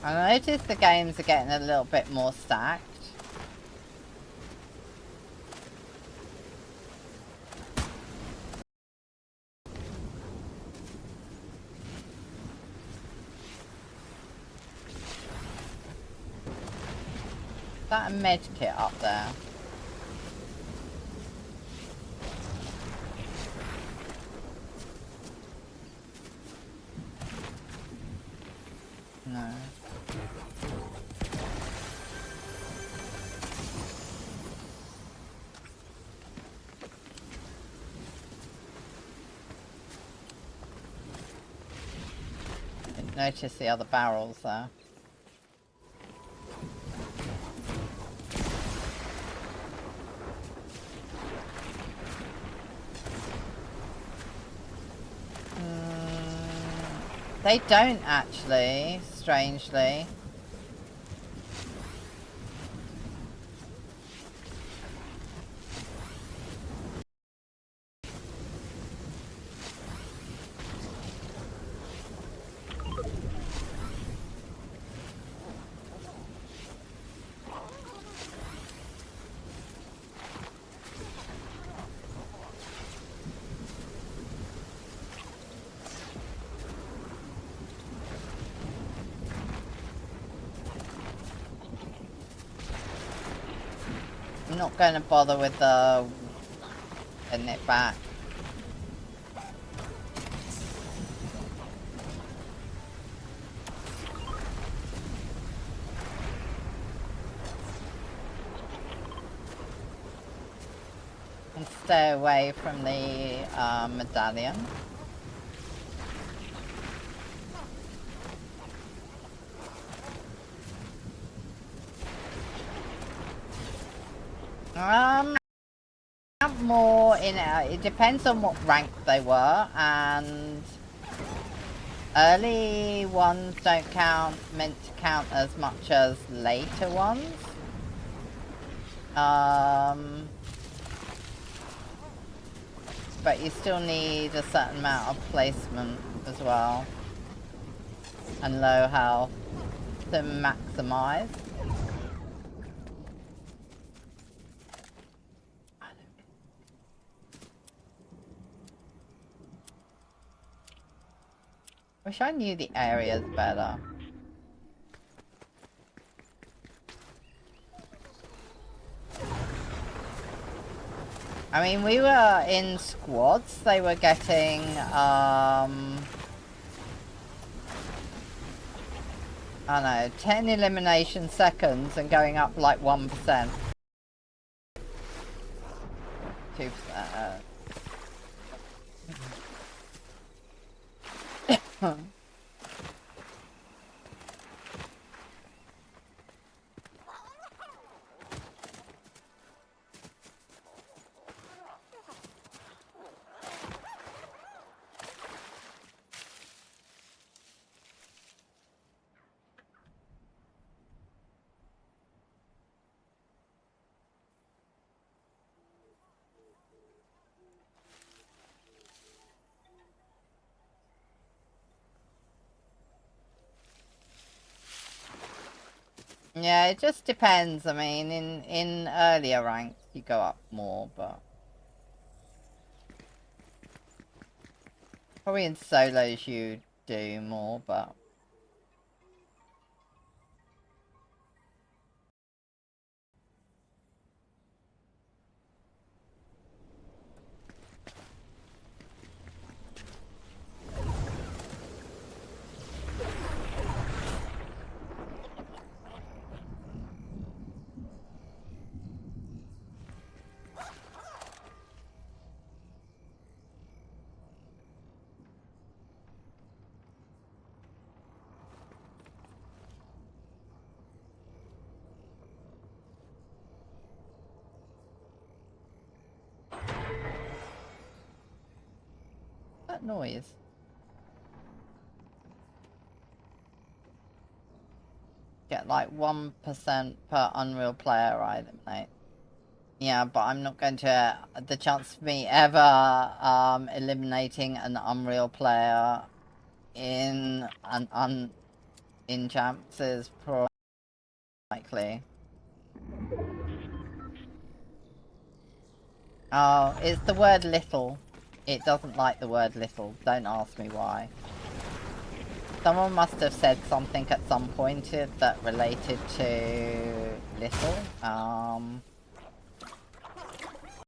I noticed the games are getting a little bit more stacked. Is that a med kit up there? No. Didn't notice the other barrels there. They don't actually, strangely. I'm not going to bother with the getting it back. And stay away from the medallion. More in it depends on what rank they were, and early ones don't meant to count as much as later ones. But you still need a certain amount of placement as well, and low health to maximize. Wish I knew the areas better. I mean, we were in squads. They were getting, I don't know, 10 elimination seconds and going up like 1%. 2%. Yeah, it just depends. I mean, in earlier ranks you go up more, but probably in solos you do more, but that noise. Get like 1% per Unreal player I eliminate. Yeah, but I'm not going to... The chance of me ever eliminating an Unreal player in an in champs is probably likely. Oh, it's the word little. It doesn't like the word little. Don't ask me why. Someone must have said something at some point that related to little.